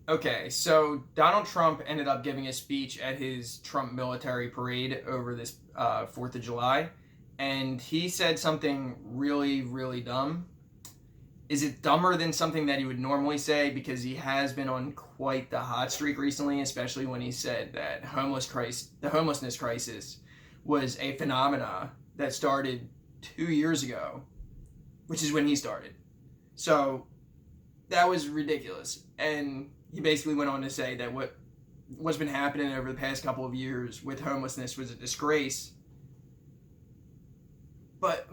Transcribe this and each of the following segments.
Okay, so Donald Trump ended up giving a speech at his Trump military parade over this 4th of July, and he said something really, really dumb. Is it dumber than something that he would normally say? Because he has been on quite the hot streak recently, especially when he said that the homelessness crisis was a phenomena that started 2 years ago, which is when he started. So that was ridiculous. And he basically went on to say that what's been happening over the past couple of years with homelessness was a disgrace. But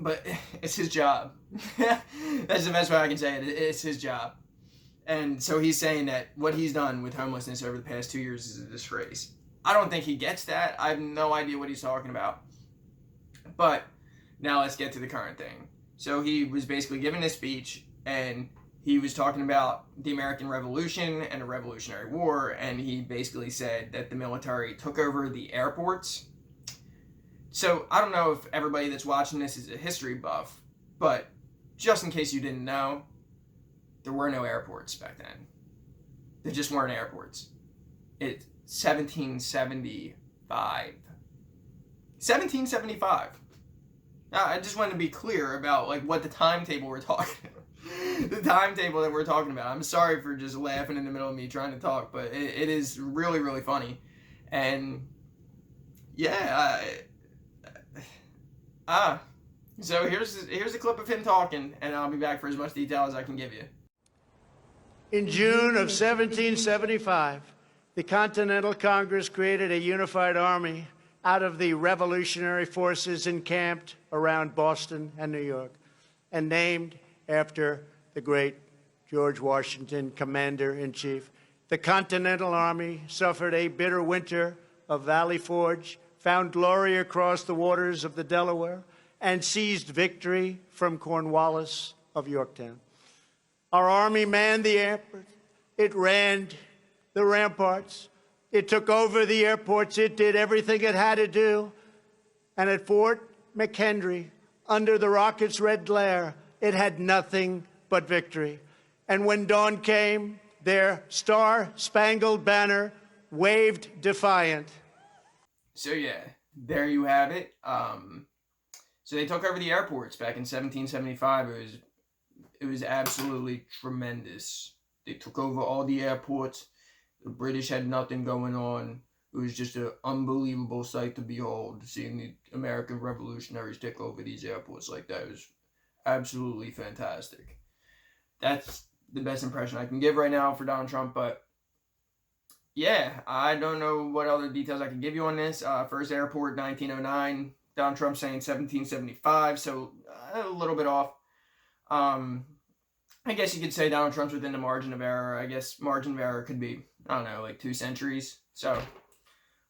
it's his job. That's the best way I can say it. It's his job. And so he's saying that what he's done with homelessness over the past 2 years is a disgrace. I don't think he gets that. I have no idea what he's talking about. But now let's get to the current thing. So he was basically giving this speech, and he was talking about the American Revolution and the Revolutionary War, and he basically said that the military took over the airports. So I don't know if everybody that's watching this is a history buff, but just in case you didn't know, there were no airports back then. There just weren't airports. It's 1775. 1775. I just wanted to be clear about like what the timetable we're talking about. The timetable that we're talking about. I'm sorry for just laughing in the middle of me trying to talk, but it is really, really funny. And yeah, so here's a clip of him talking, and I'll be back for as much detail as I can give you. In June of 1775, the Continental Congress created a unified army out of the revolutionary forces encamped around Boston and New York, and named after the great George Washington, Commander-in-Chief. The Continental Army suffered a bitter winter of Valley Forge, found glory across the waters of the Delaware, and seized victory from Cornwallis of Yorktown. Our army manned the airport. It ran the ramparts. It took over the airports. It did everything it had to do. And at Fort McHenry, under the rocket's red glare, it had nothing but victory. And when dawn came, their star-spangled banner waved defiant. So yeah, there you have it. So they took over the airports back in 1775. It was absolutely tremendous. They took over all the airports. The British had nothing going on. It was just an unbelievable sight to behold, seeing the American revolutionaries take over these airports like that. It was absolutely fantastic. That's the best impression I can give right now for Donald Trump, but yeah, I don't know what other details I can give you on this. First airport, 1909. Donald Trump saying 1775, so a little bit off. I guess you could say Donald Trump's within the margin of error. I guess margin of error could be, I don't know, like 2 centuries. So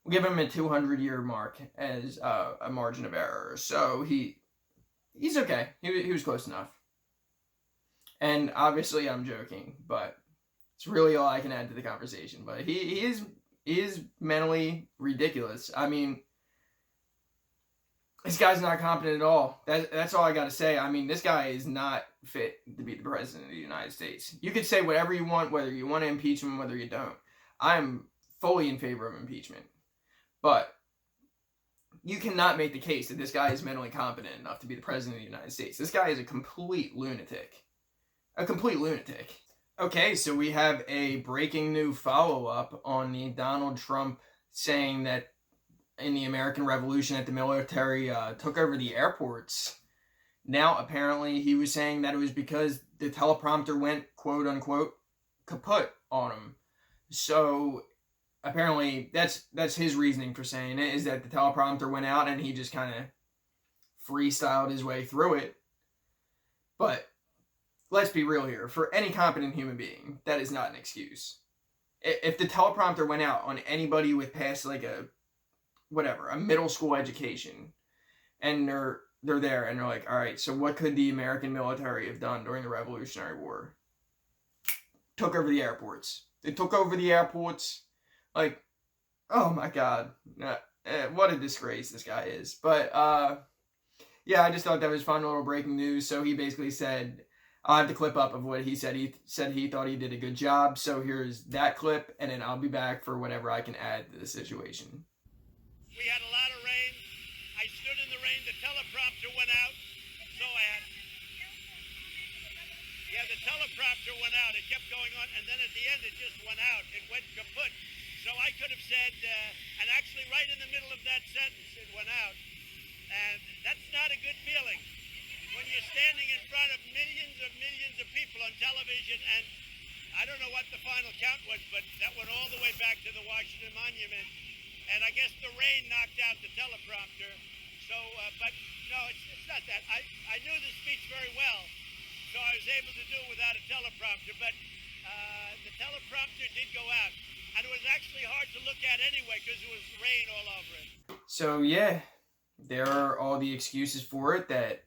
we'll give him a 200-year mark as a margin of error. So he's okay. He was close enough. And obviously I'm joking, but it's really all I can add to the conversation. But he is mentally ridiculous. I mean, this guy's not competent at all. That's all I got to say. I mean, this guy is not fit to be the president of the United States. You could say whatever you want, whether you want to impeach him, whether you don't. I'm fully in favor of impeachment. But you cannot make the case that this guy is mentally competent enough to be the president of the United States. This guy is a complete lunatic. A complete lunatic. Okay, so we have a breaking new follow-up on the Donald Trump saying that in the American Revolution that the military took over the airports. Now, apparently, he was saying that it was because the teleprompter went, quote unquote, kaput on him. So, apparently, that's his reasoning for saying it, is that the teleprompter went out and he just kind of freestyled his way through it. But let's be real here. For any competent human being, that is not an excuse. If the teleprompter went out on anybody with past like a middle school education, and they're there and they're like, all right, so what could the American military have done during the Revolutionary War? Took over the airports. They took over the airports. Like, oh my God. What a disgrace this guy is. But, yeah, I just thought that was fun little breaking news. So he basically said, I'll have the clip up of what he said. He said he thought he did a good job. So here's that clip, and then I'll be back for whatever I can add to the situation. We had a lot of rain. I stood in the rain. The teleprompter went out. So the teleprompter went out. It kept going on. And then at the end, it just went out. It went kaput. So I could have said, and actually right in the middle of that sentence, it went out. And that's not a good feeling. When you're standing in front of millions of people on television, and I don't know what the final count was, but that went all the way back to the Washington Monument. And I guess the rain knocked out the teleprompter. So, but no, it's not that. I knew the speech very well, so I was able to do it without a teleprompter. But the teleprompter did go out. And it was actually hard to look at anyway because there was rain all over it. So, yeah, there are all the excuses for it, that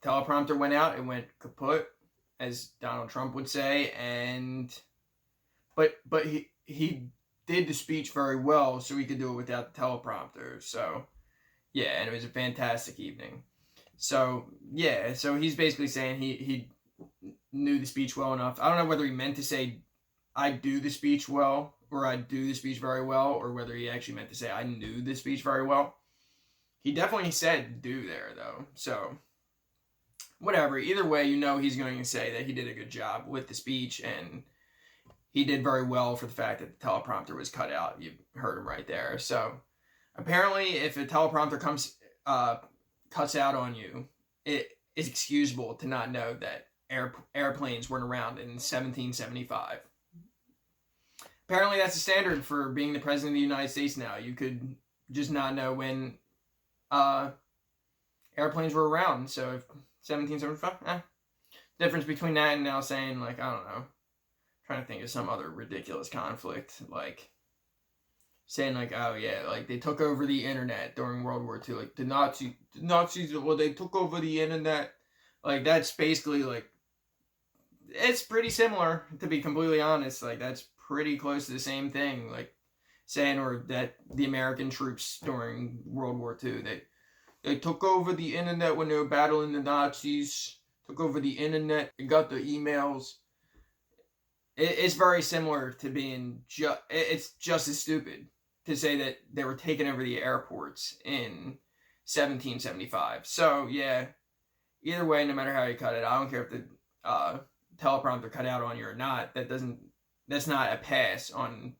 teleprompter went out, it went kaput, as Donald Trump would say, but he did the speech very well, so he could do it without the teleprompter. So yeah, and it was a fantastic evening. So yeah, so he's basically saying he knew the speech well enough. I don't know whether he meant to say I do the speech well, or I do the speech very well, or whether he actually meant to say I knew the speech very well. He definitely said do there though, so whatever. Either way, he's going to say that he did a good job with the speech, and he did very well for the fact that the teleprompter was cut out. You heard him right there. So apparently, if a teleprompter cuts out on you, it is excusable to not know that airplanes weren't around in 1775. Apparently, that's the standard for being the president of the United States now. You could just not know when airplanes were around. So if 1775, difference between that and now saying, like, I don't know, trying to think of some other ridiculous conflict, like saying like, oh yeah, like they took over the internet during World War II, like the Nazis, well, they took over the internet. Like, that's basically like, it's pretty similar, to be completely honest. Like, that's pretty close to the same thing, like saying, or that the American troops during World War II, they took over the internet when they were battling the Nazis, took over the internet, they got the emails. It's very similar to being it's just as stupid to say that they were taking over the airports in 1775. So yeah, either way, no matter how you cut it, I don't care if the teleprompter cut out on you or not. That's not a pass on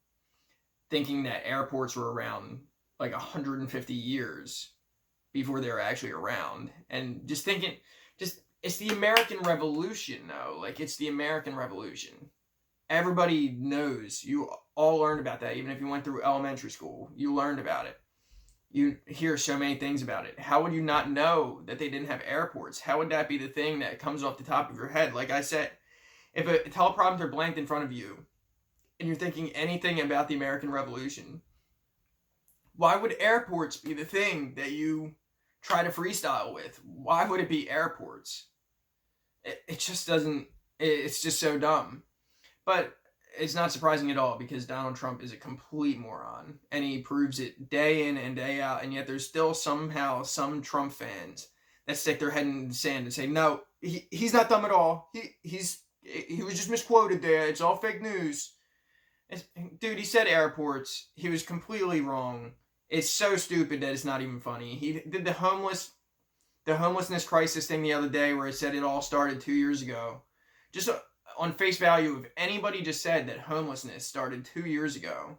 thinking that airports were around like 150 years before they were actually around, and just thinking, it's the American Revolution though. Like, it's the American Revolution. Everybody knows. You all learned about that. Even if you went through elementary school, you learned about it. You hear so many things about it. How would you not know that they didn't have airports? How would that be the thing that comes off the top of your head? Like I said, if a teleprompter blanked in front of you and you're thinking anything about the American Revolution, why would airports be the thing that you try to freestyle with? Why would it be airports? It just doesn't, it's just so dumb. But it's not surprising at all, because Donald Trump is a complete moron, and he proves it day in and day out. And yet there's still somehow some Trump fans that stick their head in the sand and say, no, he's not dumb at all. He was just misquoted there. It's all fake news. Dude, he said airports. He was completely wrong. It's so stupid that it's not even funny. He did the homelessness crisis thing the other day, where it said it all started 2 years ago. Just on face value, if anybody just said that homelessness started 2 years ago,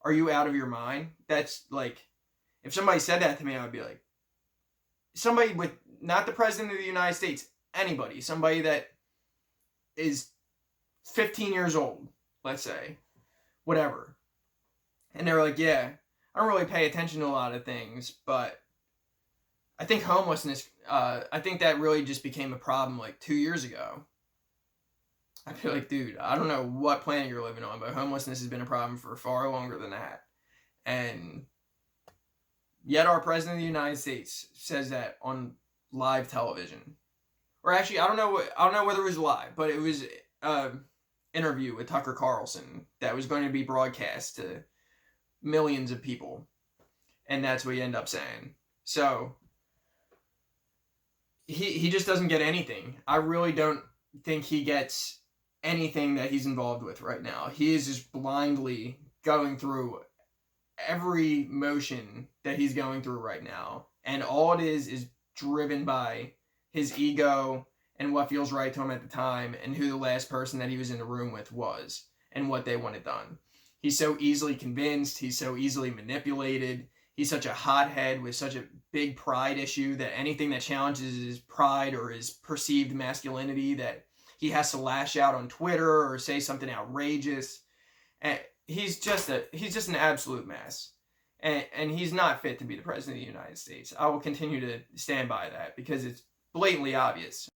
are you out of your mind? That's like, if somebody said that to me, I would be like, somebody with, not the president of the United States, anybody, somebody that is 15 years old, let's say, whatever. And they were like, yeah, I don't really pay attention to a lot of things, but I think homelessness, I think that really just became a problem like 2 years ago. I feel like, dude, I don't know what planet you're living on, but homelessness has been a problem for far longer than that. And yet our president of the United States says that on live television. Or actually, I don't know whether it was live, but it was an interview with Tucker Carlson that was going to be broadcast to millions of people. And that's what he ended up saying. So he just doesn't get anything. I really don't think he gets anything that he's involved with right now. He is just blindly going through every motion that he's going through right now, and all it is driven by his ego and what feels right to him at the time, and who the last person that he was in the room with was, and what they wanted done. He's so easily convinced. He's so easily manipulated. He's such a hothead with such a big pride issue that anything that challenges his pride or his perceived masculinity, that he has to lash out on Twitter or say something outrageous. And he's just an absolute mess. And he's not fit to be the president of the United States. I will continue to stand by that because it's blatantly obvious.